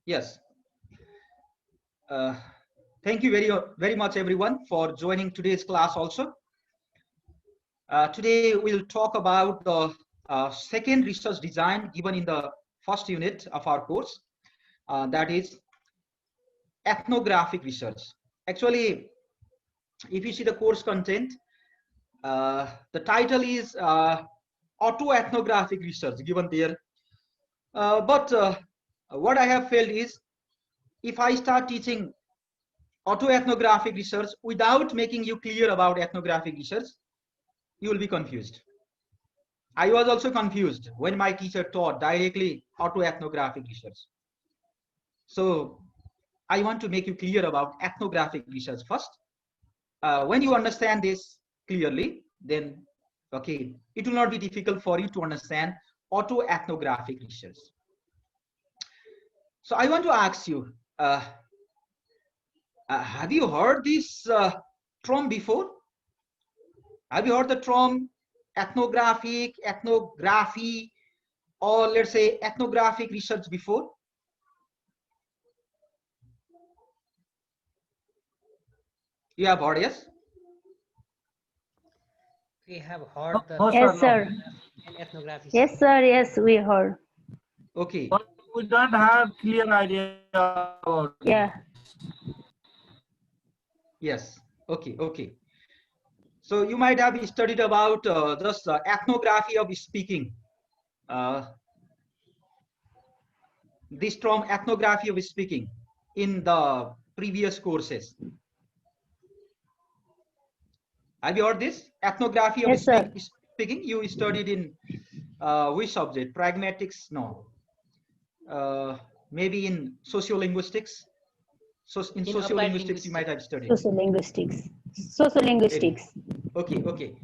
Yes. Thank you very much, everyone, for joining today's class also. Today, we'll talk about the second research design given in the first unit of our course, that is ethnographic research. Actually, if you see the course content, the title is autoethnographic research given there. But what I have felt is, if I start teaching autoethnographic research without making you clear about ethnographic research, you will be confused. I was also confused when my teacher taught directly autoethnographic research. So I want to make you clear about ethnographic research first. When you understand this clearly, then okay, it will not be difficult for you to understand autoethnographic research. So I want to ask you, have you heard this term before? Have you heard the term ethnographic, ethnography, or let's say ethnographic research before? You have heard, yes? We have heard the Yes, sir. ethnography. Yes, sir. Yes, we heard. Okay. But we don't have clear idea about it. Yeah. Yes. Okay. Okay. So you might have studied about just ethnography of speaking. This term ethnography of speaking in the previous courses. Have you heard this? Ethnography of Yes, sir. speaking. You studied in which subject? Pragmatics? No. Maybe in sociolinguistics. So in sociolinguistics, you might have studied. Sociolinguistics. Sociolinguistics. Okay, okay.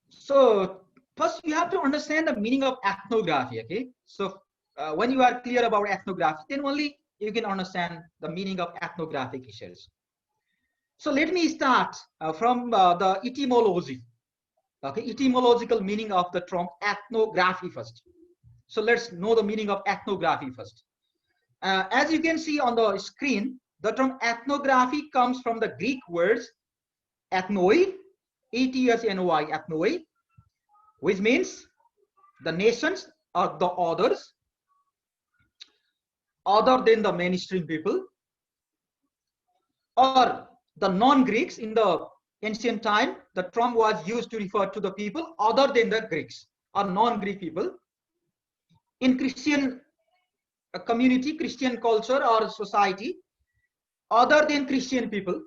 So first you have to understand the meaning of ethnography, okay? So when you are clear about ethnography, then only you can understand the meaning of ethnographic research. So let me start from the etymology, okay? Etymological meaning of the term ethnography first. So let's know the meaning of ethnography first. As you can see on the screen, the term ethnography comes from the Greek words ethnoi, E-T-H-N-O-I, ethnoi, which means the nations or the others, other than the mainstream people, or the non-Greeks. In the ancient time, the term was used to refer to the people other than the Greeks or non-Greek people. In Christian community, Christian culture or society, other than Christian people.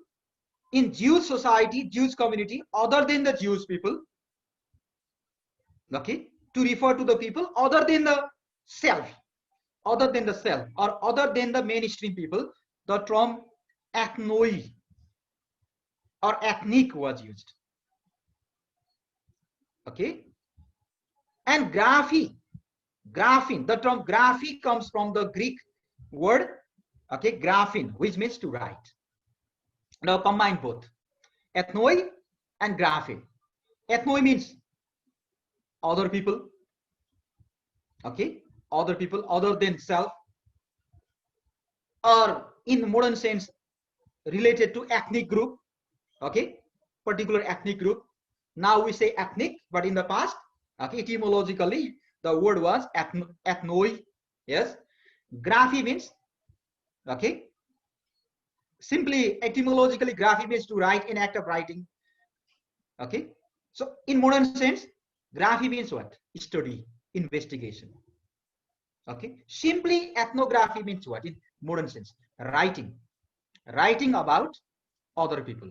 In Jewish society, Jewish community, other than the Jewish people, okay, to refer to the people other than the self, or other than the mainstream people, the term ethnoi or ethnic was used. Okay, and graphene, the term graphy comes from the Greek word, okay, graphene, which means to write. Now combine both ethnoi and graphene. Ethnoi means other people, okay, other people other than self, or in modern sense related to ethnic group, okay, particular ethnic group. Now we say ethnic, but in the past, okay, etymologically the word was ethnoi. Yes, graphy means, okay, simply etymologically graphy means to write, an act of writing. Okay, so in modern sense, graphy means what? Study, investigation. Okay, simply ethnography means what in modern sense? Writing about other people,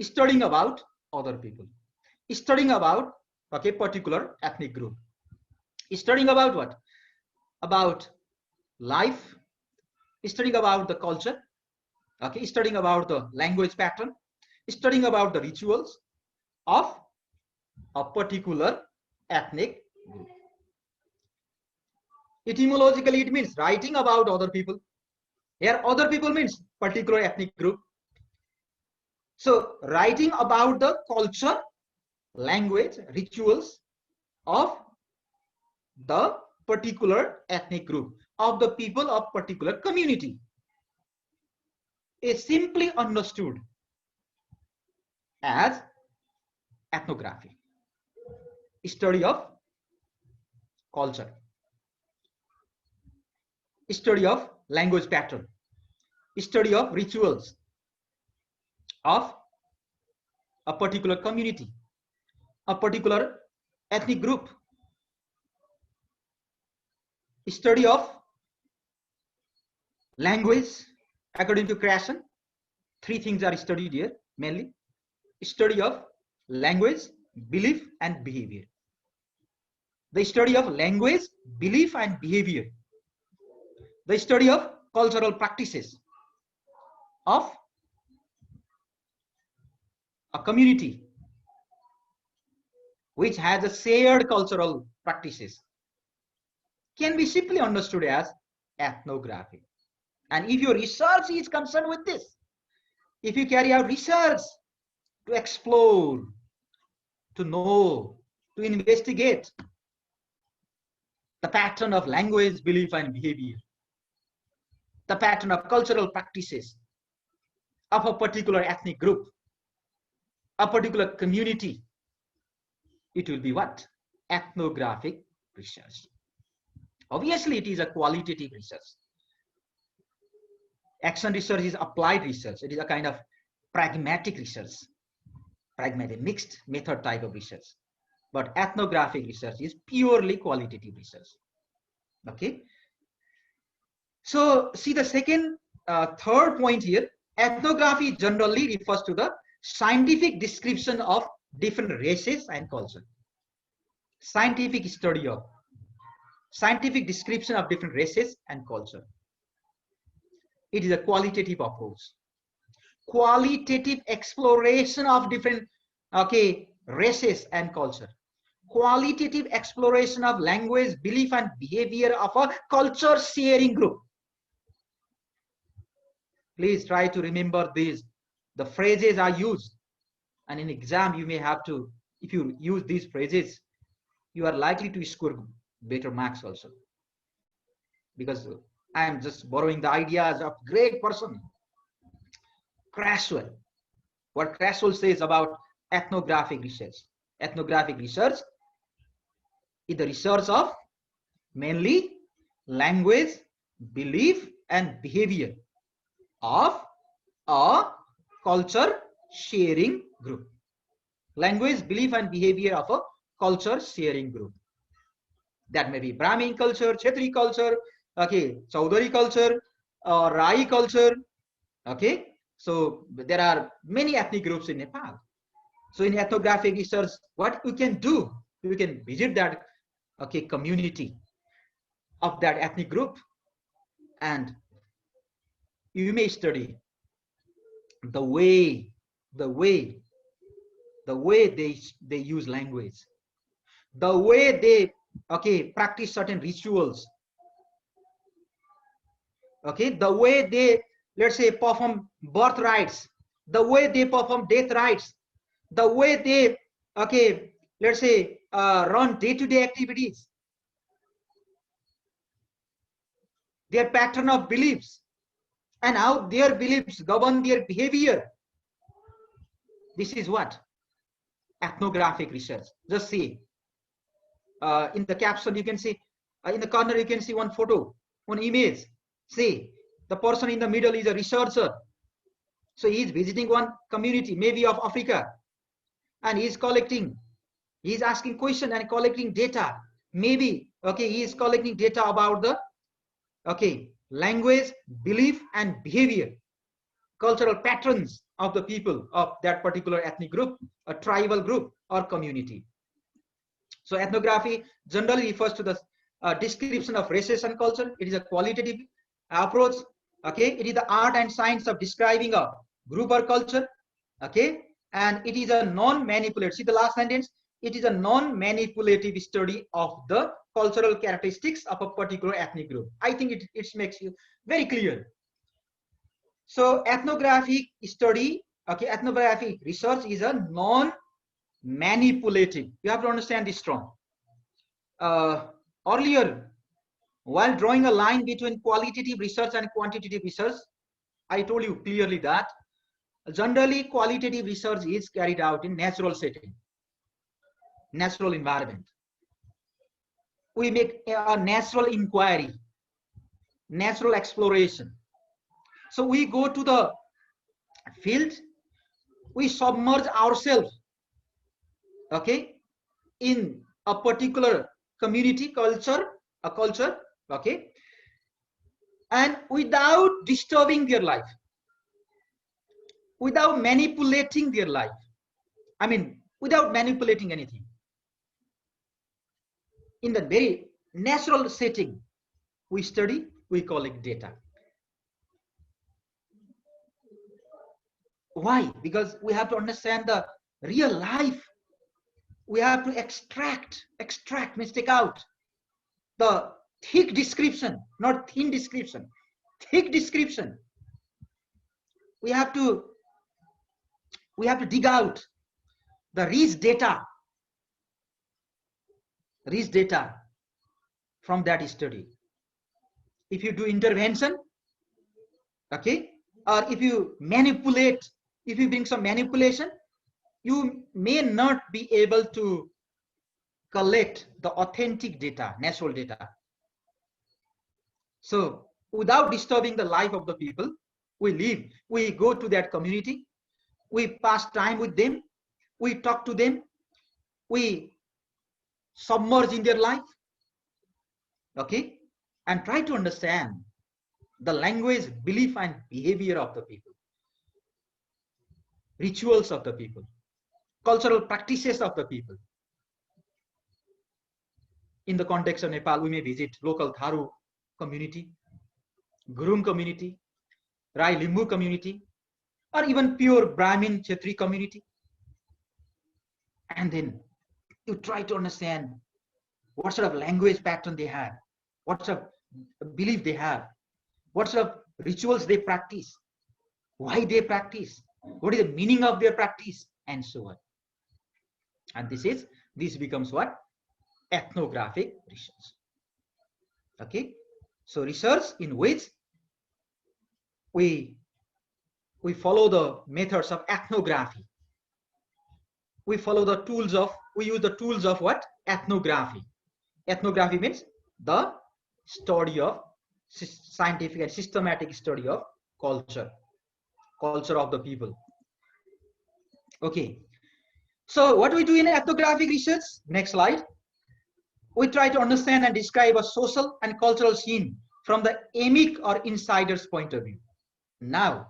studying about other people, studying about, okay, particular ethnic group, studying about what? About life, studying about the culture, okay, studying about the language pattern, studying about the rituals of a particular ethnic group. Etymologically, it means writing about other people. Here, other people means particular ethnic group. So, writing about the culture, language, rituals of the particular ethnic group. of the people of particular community is simply understood as ethnography, study of culture, study of language pattern, study of rituals of a particular community, a particular ethnic group, study of language according to creation. Three things are studied here mainly: study of language, belief, and behavior. The study of language, belief, and behavior. The study of cultural practices of a community which has a shared cultural practices can be simply understood as ethnography. And if your research is concerned with this, if you carry out research to explore, to know, to investigate the pattern of language, belief, and behavior, the pattern of cultural practices of a particular ethnic group, a particular community, it will be what? Ethnographic research. Obviously, it is a qualitative research. Action research is applied research. It is a kind of pragmatic research, pragmatic mixed method type of research. But ethnographic research is purely qualitative research. Okay. So see the third point here. Ethnography generally refers to the scientific description of different races and culture. Scientific study of, scientific description of different races and culture. It is a qualitative approach. Qualitative exploration of different races and culture. Qualitative exploration of language, belief, and behavior of a culture sharing group. Please try to remember these. The phrases are used, and in exam you may have to, if you use these phrases, you are likely to score better marks also. Because I am just borrowing the ideas of great person, Creswell. What Creswell says about ethnographic research. Ethnographic research is the research of mainly language, belief, and behavior of a culture sharing group. Language, belief, and behavior of a culture sharing group. That may be Brahmin culture, Kshetri culture, Chaudhary culture, Rai culture. Okay, so there are many ethnic groups in Nepal. So in ethnographic research, what we can do, we can visit that community of that ethnic group, and you may study the way they use language, the way they practice certain rituals, the way they, let's say, perform birth rites, the way they perform death rites, the way they let's say run day-to-day activities, their pattern of beliefs, and how their beliefs govern their behavior. This is what ethnographic research. Just see in the caption, you can see in the corner, you can see one photo, one image. See, the person in the middle is a researcher. So he is visiting one community, maybe of Africa, and he is collecting, he is asking questions and collecting data. Maybe he is collecting data about the language, belief, and behavior, cultural patterns of the people of that particular ethnic group, a tribal group, or community. So ethnography generally refers to the description of races and culture. It is a qualitative approach. It is the art and science of describing a group or culture. And it is a non-manipulative. See the last sentence. It is a non-manipulative study of the cultural characteristics of a particular ethnic group. I think it makes you very clear. So ethnographic study, ethnographic research is a non-manipulative. You have to understand this strong. Earlier, while drawing a line between qualitative research and quantitative research, I told you clearly that generally qualitative research is carried out in natural setting, natural environment. We make a natural inquiry, natural exploration. So we go to the field, we submerge ourselves, okay, in a particular community, culture, a culture, okay, and without disturbing their life, without manipulating their life, I mean, without manipulating anything, in the very natural setting, we study, we collect data. Why? Because we have to understand the real life. We have to extract means take out the thick description, not thin description, thick description. We have to dig out the rich data from that study. If you do intervention, okay, or if you manipulate, if you bring some manipulation, you may not be able to collect the authentic data, natural data. So without disturbing the life of the people, we live, we go to that community, we pass time with them, we talk to them, we submerge in their life, okay, and try to understand the language, belief, and behavior of the people, rituals of the people, cultural practices of the people. In the context of Nepal, we may visit local Tharu community, Gurung community, Rai Limbu community, or even pure Brahmin Kshetri community. And then you try to understand what sort of language pattern they have, what sort of belief they have, what sort of rituals they practice, why they practice, what is the meaning of their practice, and so on. And this becomes what? Ethnographic research. Okay, so research in which we follow the methods of ethnography. We follow the tools of, we use the tools of what? Ethnography. Ethnography means the study of scientific and systematic study of culture of the people. Okay, so what do we do in ethnographic research? Next slide. We try to understand and describe a social and cultural scene from the emic or insider's point of view. Now,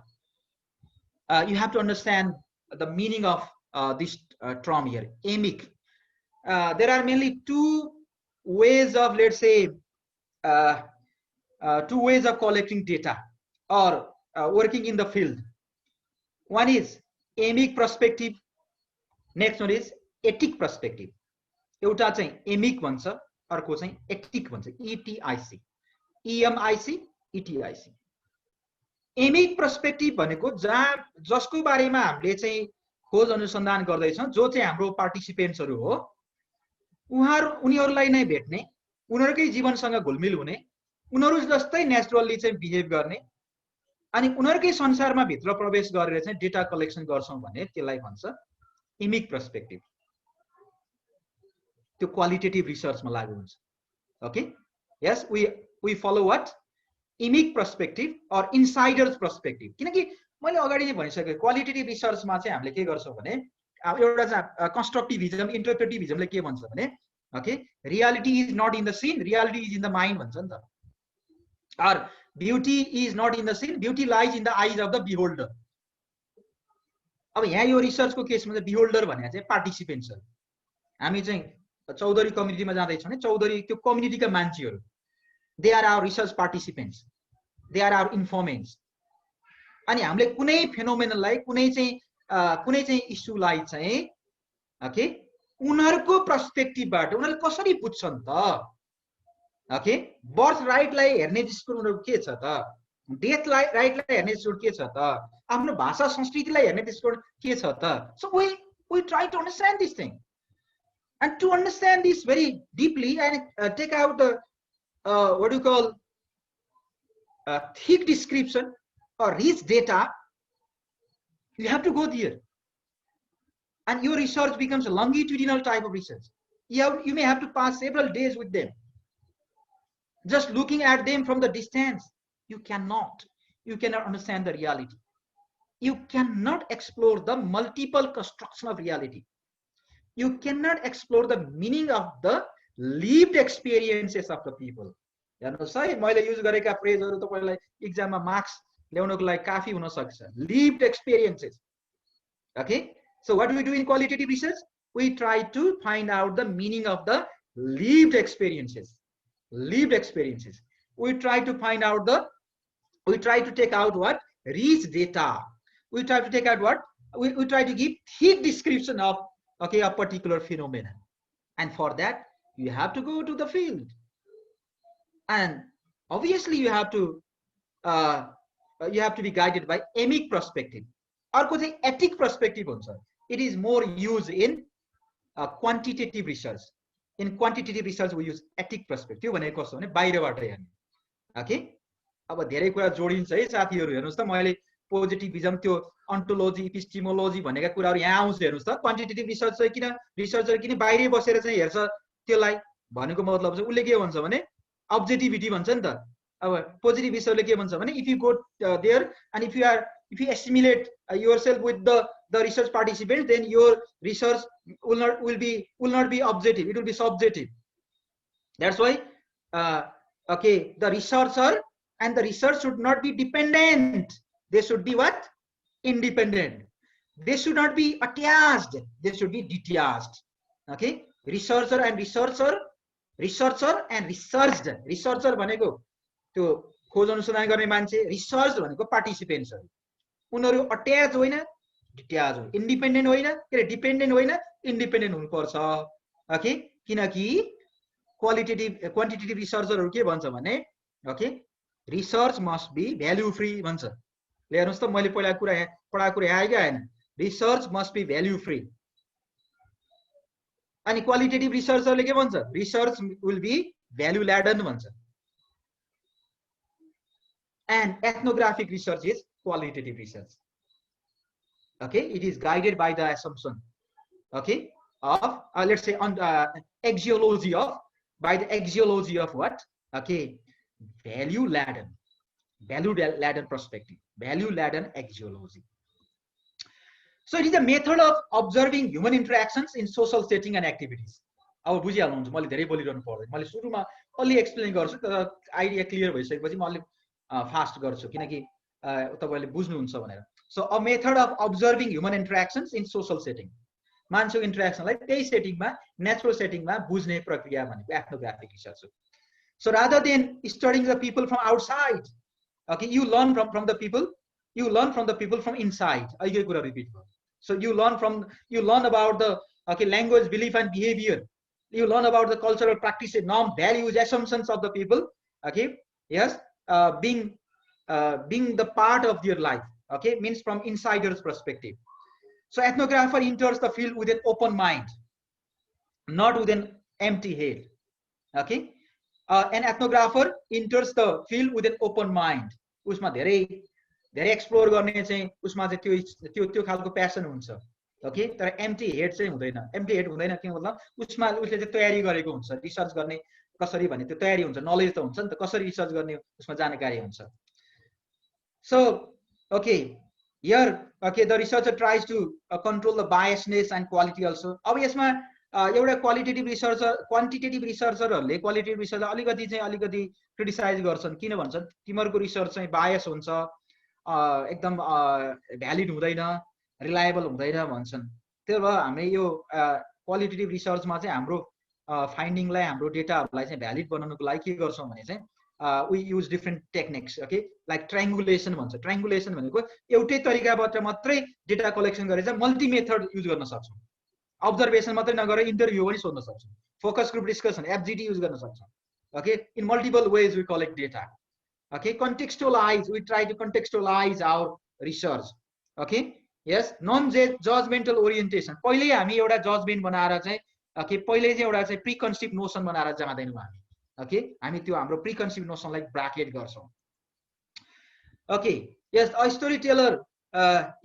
you have to understand the meaning of this term here, emic. There are mainly two ways of, let's say, two ways of collecting data or working in the field. One is emic perspective, next one is etic perspective. एउटा चाहिँ एमिक भन्छ, अर्को चाहिँ attic भन्छ, ETIC, EMIC, ETIC. एमिक perspective भनेको जसको बारेमा हामीले चाहिँ खोज अनुसन्धान गर्दैछौँ, जो चाहिँ हाम्रो पार्टिसिपेन्ट्सहरू हो, उनीहरूलाई नै भेट्ने, उनीहरूकै जीवनसँग घुलमिल हुने, उनीहरू जस्तै नेचुरली चाहिँ बिहेभ गर्ने, अनि उनीहरूकै संसारमा भित्र प्रवेश गरेर चाहिँ डेटा कलेक्सन गर्छौं भने त्यसलाई भन्छ एमिक पर्सपेक्टिभ. त्यो क्वालिटेटिभ रिसर्चमा लागू हुन्छ. Okay, yes, we follow what? Emic perspective or insider's perspective. किनकि मैले अगाडि नै भनिसकेँ, क्वालिटेटिभ रिसर्चमा चाहिँ हामीले के गर्छौं भने एउटा चाहिँ कन्स्ट्रक्टिभिजम, इन्टरप्रेटिभिजमले के भन्छ भने, okay, reality is not in the scene, reality is in the mind भन्छ नि त. or beauty is not in the scene, beauty lies in the eyes of the beholder. अब यहाँ यो रिसर्चको केसमा चाहिँ बिहोल्डर भनेको चाहिँ पार्टिसिपेन्ट्स हो. हामी चाहिँ चौधरी कम्युनिटीमा जाँदैछौँ भने चौधरी त्यो कम्युनिटीका मान्छेहरू, they are our research participants, they are our informants. अनि हामीले कुनै फेनोमेनललाई, कुनै चाहिँ इस्युलाई चाहिँ ओके उनीहरूको पर्सपेक्टिभबाट उनीहरूले कसरी बुझ्छन् त. ओके, बर्थ राइटलाई हेर्ने दृष्टिकोण उनीहरूको के छ त, डेथ राइटलाई हेर्ने दृष्टिकोण के छ त, आफ्नो भाषा संस्कृतिलाई हेर्ने दृष्टिकोण के छ त. So we try to understand this thing, and to understand this very deeply and take out the what do you call thick description or rich data, you have to go there. And your research becomes a longitudinal type of research. You may have to pass several days with them. Just looking at them from the distance, you cannot understand the reality. You cannot explore the multiple construction of reality. You cannot explore the meaning of the lived experiences of the people. हेर्नुस् है, मैले use गरेका फ्रेजहरु तपाईलाई एक्जाममा marks ल्याउनको लागि काफी हुन सक्छ. Lived experiences. Okay, so what do we do in qualitative research? We try to find out the meaning of the lived experiences. Lived experiences. We try to take out what? Rich data. We try to take out what? We try to give thick description of, okay, a particular phenomenon. And for that, you have to go to the field. And obviously you have to be guided by emic perspective. अर्को चाहिँ ethic perspective हुन्छ. It is more used in quantitative research. In quantitative research we use ethic perspective. भनेको कस्तो भने बाहिरबाट हेर्ने. Okay, अब धेरै कुरा जोडिन्छ है साथीहरु. हेर्नुस् त, मैले पोजिटिभिजम त्यो ontology, epistemology भनेका कुराहरु यहाँ आउँछ. हेर्नुस् त, क्वान्टिटेटिभ रिसर्च चाहिँ किन रिसर्चर किन बाहिरै बसेर चाहिँ हेर्छ त्यसलाई भनेको मतलब चाहिँ उले के भन्छ भने objectivity भन्छ नि त. अब पोजिटिभ रिसर्चले के भन्छ भने if you go there and if you assimilate yourself with the research participants, then your research will not be objective, it will be subjective. That's why okay, the researcher and the research should not be dependent. They should be what? Independent. They should not be attached, they should be detached. Okay, researcher and researched. Researcher भनेको त्यो खोज अनुसन्धान गर्ने मान्छे, research भनेको पार्टिसिपेन्ट्सहरु. उनीहरु attach होइन, detach हो. Independent होइन, के डिपेन्डेन्ट होइन, इन्डिपेन्डेन्ट हुनुपर्छ. ओके, किनकि क्वान्टिटेटिभ रिसर्चरहरु के भन्छ भने okay, research must be value free भन्छ. हेर्नुस् त, मैले पहिला पढाएको कुरा आयो कि आएन? Research must be value free. अनि क्वालिटेटिभ रिसर्चरले के भन्छ? रिसर्च विल बी भ्यालु ल्याडन भन्छ. And ethnographic research is qualitative research. Okay, it is guided by the assumption, okay, of let's say on axiology of what? Okay, value laden perspective, value laden axiology. So it is a method of observing human interactions in social setting and activities. अब बुझिहाल्नुहुन्छ, मैले धेरै बोलिरहनु पर्दैन. मैले सुरुमा अलि explain गर्छु, तर idea clear भइसकेपछि म अलि फास्ट गर्छु किनकि तपाईले बुझ्नुहुन्छ भनेर. So a method of observing human interactions in social setting. मान्छेको इन्टरेक्सनलाई त्यही सेटिङमा, नेचुरल सेटिङमा बुझ्ने प्रक्रिया भनेको एथ्नोग्राफिक रिसर्च हो. So rather than studying the people from outside, okay, you learn from the people from inside. अहिले कुरा रिपिट गर्छु. So you learn about the language, belief and behavior. You learn about the cultural practices, norms, values, assumptions of the people. Okay, yes. Being the part of their life, okay, means from insider's perspective. So ethnographer enters the field with an open mind, not with an empty head. Okay, an ethnographer enters the field with an open mind. उसमा धेरै explore गर्ने चाहिँ उसमा चाहिँ त्यो खालको प्यासन हुन्छ. Okay, तर एम्प्टी हेड चाहिँ हुँदैन. एम्प्टी हेड हुँदैन के मतलब? उसमा उसले चाहिँ तयारी गरेको हुन्छ. रिसर्च गर्ने कसरी भन्ने त्यो तयारी हुन्छ, नलेज त हुन्छ नि त, कसरी रिसर्च गर्ने उसमा जानकारी हुन्छ. So okay, here okay, the researcher tries to control the biasness and quality also. अब यसमा एउटा क्वालिटेटिभ रिसर्चरहरूले क्वालिटेटिभ रिसर्चलाई अलिकति क्रिटिसाइज गर्छन्. किन भन्छन्? तिमीहरूको रिसर्च चाहिँ बायस हुन्छ, एकदम भ्यालिड हुँदैन, रिलायबल हुँदैन भन्छन्. त्यही भएर हामी यो क्वालिटेटिभ रिसर्चमा चाहिँ हाम्रो फाइन्डिङलाई, हाम्रो डेटाहरूलाई चाहिँ भ्यालिड बनाउनको लागि के गर्छौँ भने चाहिँ we use different techniques. Okay, like triangulation भन्छ. ट्रायंगुलेसन भनेको एउटै तरिकाबाट मात्रै डेटा कलेक्सन गरेर चाहिँ मल्टी मेथड युज गर्न सक्छौँ. अब्जर्भेसन मात्रै नगरेर इन्टरभ्यू पनि सोध्न सक्छौँ. Focus group discussion, FGD use गर्न सक्छौँ. Okay, in multiple ways we collect data. Okay, contextualize, we try to contextualize our research. Okay, yes, non-judgmental orientation. पहिले हामी एउटा जजमेन्ट बनाएर चाहिँ okay, पहिले चाहिँ एउटा चाहिँ प्रिकन्सिभ नोसन बनाएर जाँदैनौँ हामी. ओके हामी त्यो हाम्रो प्रिकन्सिभ नोसनलाई ब्राकेट गर्छौँ okay yes a story teller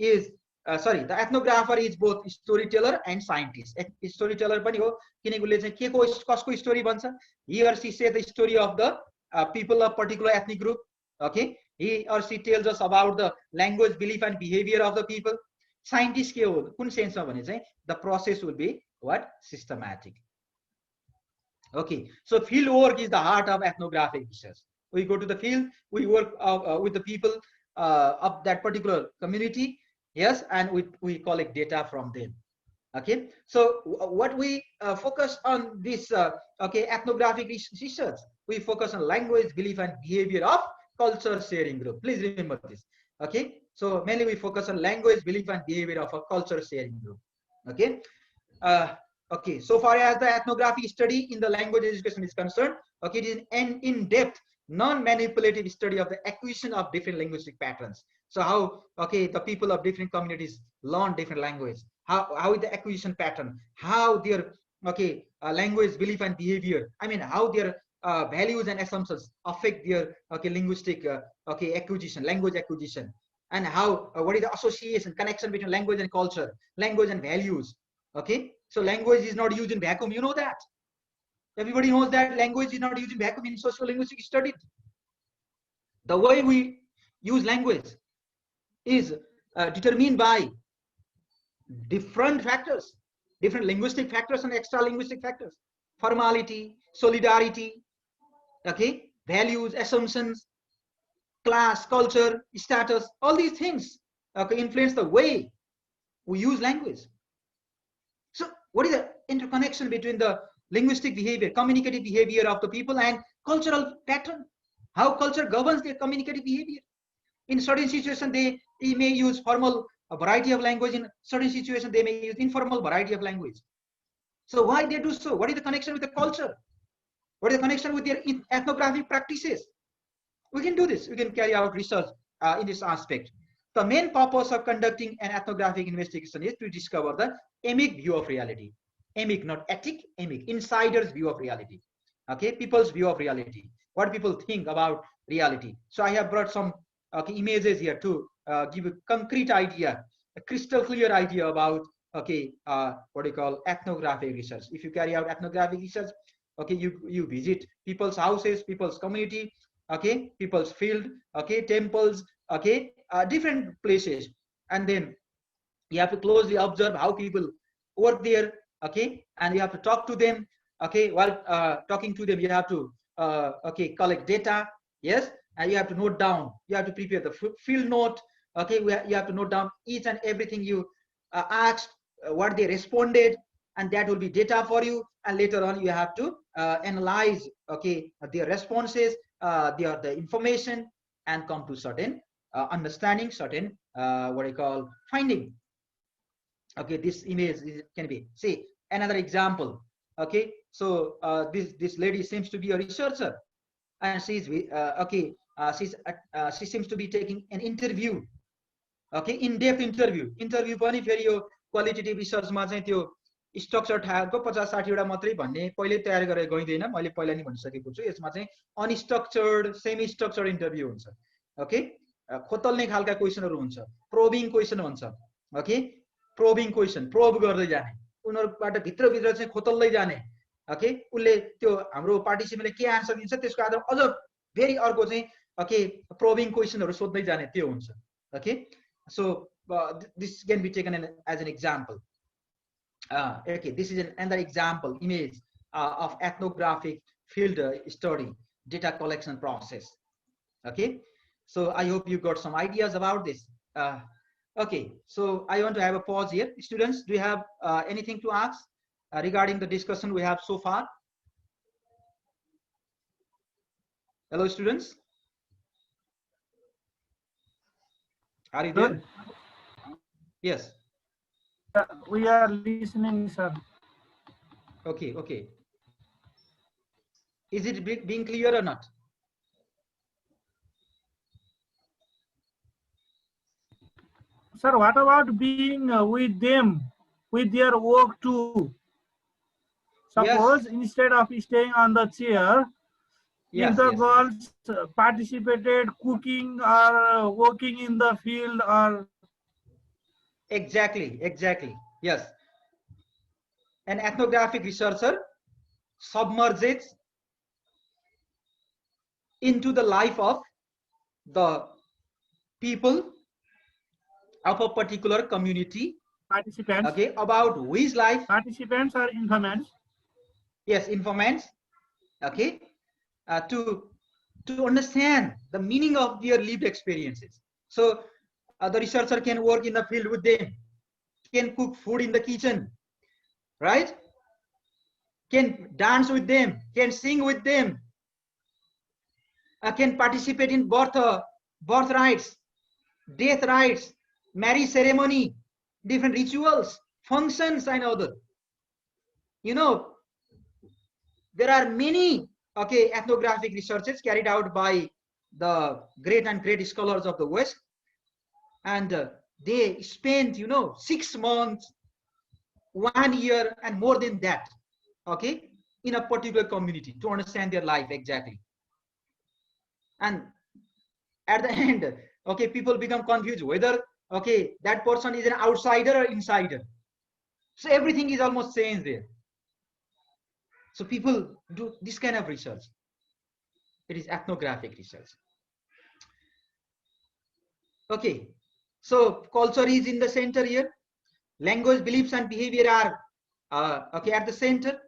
is sorry the ethnographer is both storyteller and scientist storyteller पनि हो किनकि उसले चाहिँ के को कसको स्टोरी भन्छ he or she say the story of the people of particular ethnic group okay he or she tells us about the language belief and behavior of the people scientist के हो कुन सेन्समा भने चाहिँ the process will be what systematic okay so field work is the heart of ethnographic research we go to the field we work with the people of that particular community yes and we collect data from them okay so what we focus on this okay ethnographic research we focus on language belief and behavior of culture sharing group please remember this okay so mainly we focus on language belief and behavior of a culture sharing group okay okay so far as the ethnographic study in the language education is concerned okay it is an in-depth non-manipulative study of the acquisition of different linguistic patterns so how okay the people of different communities learn different language how is the acquisition pattern how their okay language belief and behavior I mean how their values and assumptions affect their okay linguistic okay acquisition language acquisition and how what is the association connection between language and culture language and values okay so language is not used in vacuum you know that everybody knows that language is not used in vacuum in socio-linguistic studies the way we use language is determined by different factors different linguistic factors and extra linguistic factors formality solidarity okay values assumptions class culture status all these things okay influence the way we use language so what is the interconnection between the linguistic behavior communicative behavior of the people and cultural pattern how culture governs their communicative behavior in certain situations they may use formal variety of language in certain situations they may use informal variety of language so why they do so what is the connection with the culture what is the connection with their ethnographic practices we can do this we can carry out research in this aspect the main purpose of conducting an ethnographic investigation is to discover the emic view of reality emic not ethic emic insider's view of reality okay people's view of reality what people think about reality so I have brought some okay images here to give a concrete idea a crystal clear idea about okay what do you call ethnographic research if you carry out ethnographic research okay you visit people's houses people's community okay people's field okay temples okay different places and then you have to closely observe how people work there okay and you have to talk to them okay while talking to them you have to okay collect data yes and you have to note down you have to prepare the field note okay you have to note down each and everything you asked what they responded and that will be data for you and later on you have to analyze okay their responses the information and come to certain understanding certain what I call finding okay this image can be see another example okay so this lady seems to be a researcher and she's okay she seems to be taking an interview okay in-depth interview पनि फेरि यो qualitative रिसर्चमा चाहिँ त्यो structure ठाको 50-60 वटा मात्रै भन्ने पहिले तयार गरेर गइदैन मैले पहिला नि भनिसकेको छु यसमा चाहिँ अनस्ट्रक्चर्ड सेमी स्ट्रक्चर्ड इन्टरभ्यू हुन्छ ओके खोतल्ने खालका क्वेशनहरु हुन्छ प्रोबिङ क्वेशन भन्छ ओके प्रोबिङ क्वेशन प्रोब गर्दै जाने उनीहरुबाट भित्र भित्र चाहिँ खोतल्दै जाने ओके उले त्यो हाम्रो पार्टिसिपेन्टले के आन्सर दिन्छ त्यसको आधारमा अझ फेरि अर्को चाहिँ ओके प्रोबिङ क्वेशनहरु सोध्दै जाने त्यो हुन्छ okay so this can be taken as an example okay this is another example image of ethnographic field study data collection process okay so I hope you got some ideas about this okay so I want to have a pause here students do you have anything to ask regarding the discussion we have so far hello students are you there yes we are listening sir okay is it being clear or not sir what about being with them with their work too suppose instead of staying on the chair if Yes, the yes, yes. girls participated cooking or working in the field or Exactly, exactly. Yes. An ethnographic researcher submerges into the life of the people of a particular community, participants, okay, about which life, participants or informants, yes, informants, okay, to understand the meaning of their lived experiences. So the researcher can work in the field with them, can cook food in the kitchen, right? Can dance with them, can sing with them, can participate in birth rites, death rites, marriage ceremony, different rituals, functions, and other. You know, there are many, okay, ethnographic researches carried out by the great and great scholars of the West, and they spent, 6 months, 1 year, and more than that, okay, in a particular community to understand their life exactly. And at the end, okay, people become confused whether, okay, that person is an outsider or insider. So everything is almost changed there. So people do this kind of research. It is ethnographic research. Okay, so culture is in the center here. Language, beliefs, and behavior are okay at the center.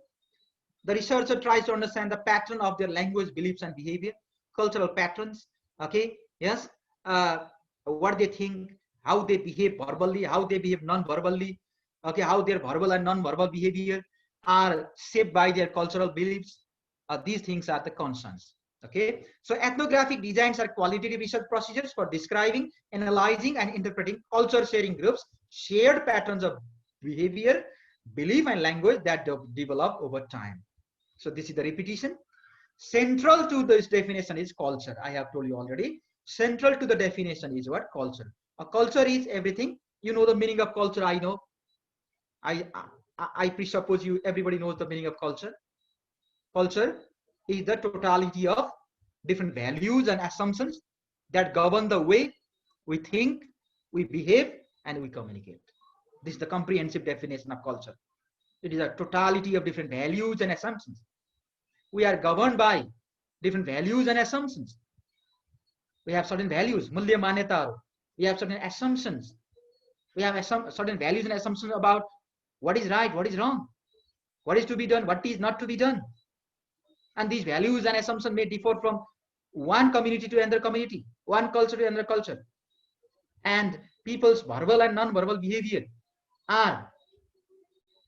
The researcher tries to understand the pattern of their language, beliefs, and behavior, cultural patterns. Okay, yes, what they think, how they behave verbally, how they behave non-verbally. Okay, how their verbal and non-verbal behavior are shaped by their cultural beliefs. These things are the concerns. Okay, so ethnographic designs are qualitative research procedures for describing, analyzing, and interpreting culture sharing groups, shared patterns of behavior, belief, and language that develop over time. So this is the repetition. Central to this definition is culture. I have told you already. Central to the definition is what? Culture. A culture is everything. You know the meaning of culture. I know. I presuppose you everybody knows the meaning of culture. Culture is the totality of different values and assumptions that govern the way we think, we behave, and we communicate. This is the comprehensive definition of culture. It is a totality of different values and assumptions. We are governed by different values and assumptions. We have certain values, mulya manyata. We have certain assumptions. We have certain values and assumptions about what is right, what is wrong, what is to be done, what is not to be done. And these values and assumptions may differ from one community to another community, one culture to another culture. And people's verbal and non-verbal behavior are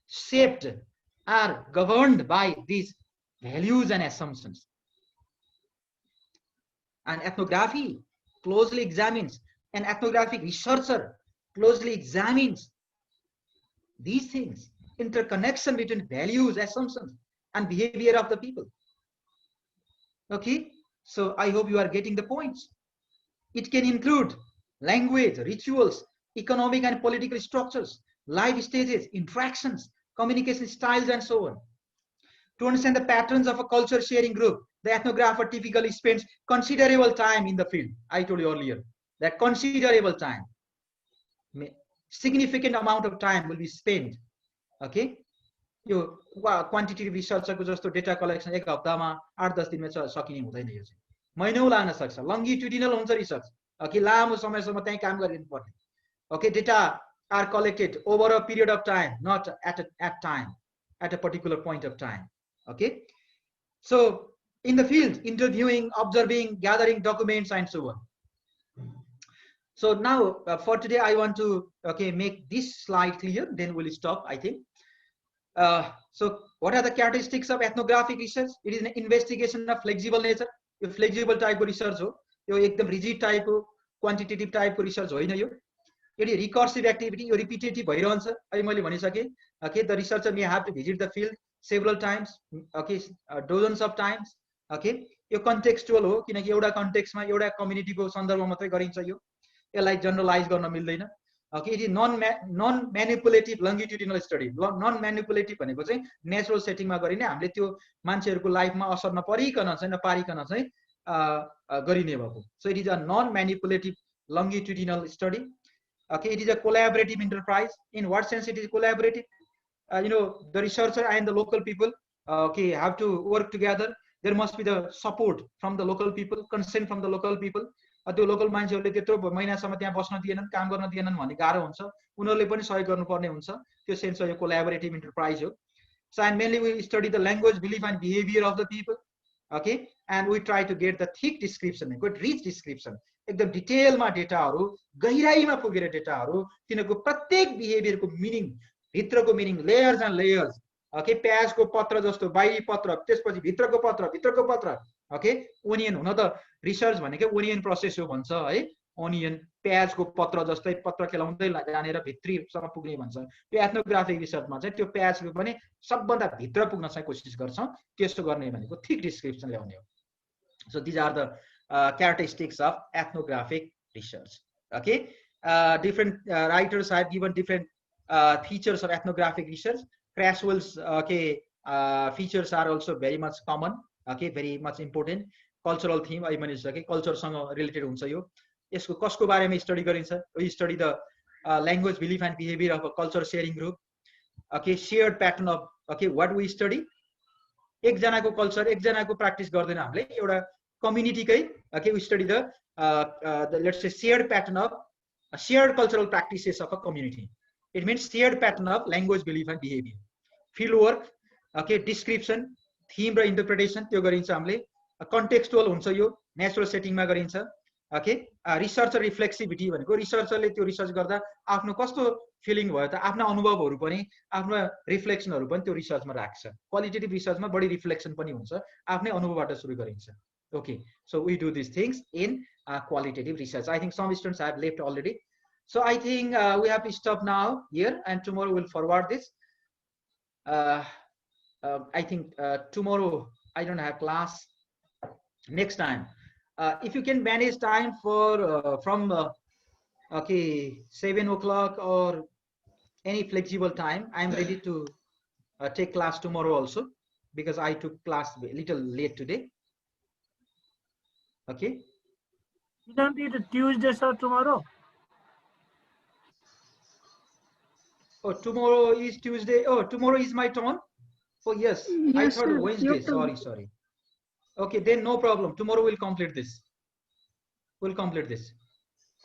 shaped, are governed by these values and assumptions. And ethnography closely examines, an ethnographic researcher closely examines these things, interconnection between values, assumptions, and behavior of the people. Okay, so I hope you are getting the points. It can include language, rituals, economic and political structures, life stages, interactions, communication styles, and so on. To understand the patterns of a culture sharing group, the ethnographer typically spends considerable time in the field. I told you earlier that considerable time, significant amount of time will be spent. Okay, यो quantitative रिसर्चको जस्तो data collection एक हप्तामा 8-10 दिनमा सकिने हुँदैन। यो चाहिँ महिनौं लाग्न सक्छ। लङ्गिट्युडिनल हुन्छ रिसर्च, कि लामो समयसम्म त्यही काम गरिनु पर्ने। Okay, data are collected over a period of time, not at a particular point of time. Okay, so in the field, interviewing, observing, gathering documents, and so on. So now for today I want to make this slide clear, then we'll stop, I think. So what are the characteristics of ethnographic research? It is an investigation of flexible nature. Yo flexible type of research हो, यो एकदम rigid type हो, quantitative type of research होइन यो. It is recursive activity, yo repetitive भइरहन्छ. अहिले मैले भनिसके, okay, the researcher may have to visit the field several times, okay, dozens of times. Okay, yo contextual हो, किनकि एउटा context मा एउटा community को सन्दर्भमा मात्रै गरिन्छ यो. यसलाई generalize गर्न मिल्दैन. Okay, it is non-manipulative longitudinal study. Non-manipulative भनेको चाहिँ नेचुरल सेटिङमा गरिने, हामीले त्यो मान्छेहरूको लाइफमा असर नपरिकन चाहिँ नपारिकन चाहिँ गरिने भएको. So it is a non-manipulative longitudinal study. Okay, it is a collaborative enterprise. In what sense it is collaborative? You know, the researcher and the local people, okay, have to work together. There must be the support from the local people, consent from the local people. त्यो local मान्छेहरूले त्यत्रो महिनासम्म त्यहाँ बस्न दिएनन्, काम गर्न दिएनन् भन्ने गाह्रो हुन्छ, उनीहरूले पनि सहयोग गर्नुपर्ने हुन्छ. त्यो सेन्समा यो कोल्याबोरेटिभ इन्टरप्राइज हो. So and mainly we study the language, belief and behavior of the people. Okay, and we try to get the thick description, good rich description, एकदम डिटेलमा डेटाहरू, गहिराईमा पुगेर डेटाहरू, तिनीहरूको प्रत्येक बिहेभियरको मिनिङ, भित्रको meaning, layers and layers. Okay, प्याजको पत्र जस्तो बाहिरी पत्र, त्यसपछि भित्रको पत्र. ओके, ओनियन हुन त रिसर्च भनेको ओनियन प्रोसेस हो भन्छ है. ओनियन प्याजको पत्र जस्तै पत्र खेलाउँदै जानेर भित्रीसम्म पुग्ने भन्छ. त्यो एथनोग्राफिक रिसर्चमा चाहिँ त्यो प्याजको पनि सबभन्दा भित्र पुग्न चाहिँ कोसिस गर्छौँ. त्यसो गर्ने भनेको थिक डिस्क्रिप्सन ल्याउने हो. So these are the characteristics of ethnographic research. Okay, different writers have given different features of ethnographic research. Creswell's features are also very much common. Okay, very much important. Cultural theme, I mean, okay, culture सँग related हुन्छ यो. यसको कसको बारेमा study गरिन्छ? We study the language, belief and behavior of a culture sharing group. Okay, shared pattern of, okay, what we study. एकजनाको culture एकजनाको practice गर्दैन हामीले, एउटा कम्युनिटीकै. Okay, we study the let's say shared pattern of shared cultural practices of a community. It means shared pattern of language, belief and behavior. Field work, okay, description, theme raw interpretation त्यो गरिन्छ हामीले. कन्टेक्स्टुअल हुन्छ यो, natural सेटिङमा गरिन्छ. Okay, researcher रिफ्लेक्सिभिटी भनेको रिसर्चरले त्यो research गर्दा आफ्नो कस्तो फिलिङ भयो त, आफ्ना अनुभवहरू पनि, आफ्ना रिफ्लेक्सनहरू पनि त्यो रिसर्चमा राख्छ. क्वालिटेटिभ रिसर्चमा बढी रिफ्लेक्सन पनि हुन्छ, आफ्नै अनुभवबाट सुरु गरिन्छ. Okay, so we do this things in qualitative research. I think some students have left already. So I think we have to stop now here, and tomorrow we'll forward this. I think tomorrow I don't have class. Next time, if you can manage time for from okay 7 o'clock or any flexible time, I'm ready to take class tomorrow also, because I took class a little late today. Okay. Isn't it Tuesday, sir, tomorrow? Oh, tomorrow is Tuesday. Oh, tomorrow is my turn. Oh, yes. I Yes, thought sir. Wednesday. Your Sorry. Okay, then no problem. Tomorrow we'll complete this.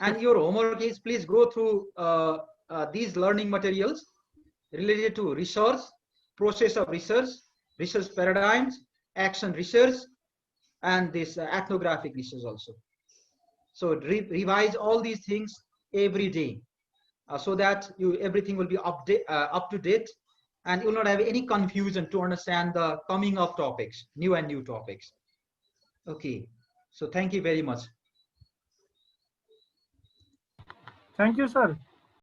And your homework is, please go through these learning materials related to research, process of research, research paradigms, action research, and this ethnographic research also. So revise all these things every day, so that everything will be up to date, and you will not have any confusion to understand the coming of topics, new topics. Okay, so thank you very much. Thank you, sir.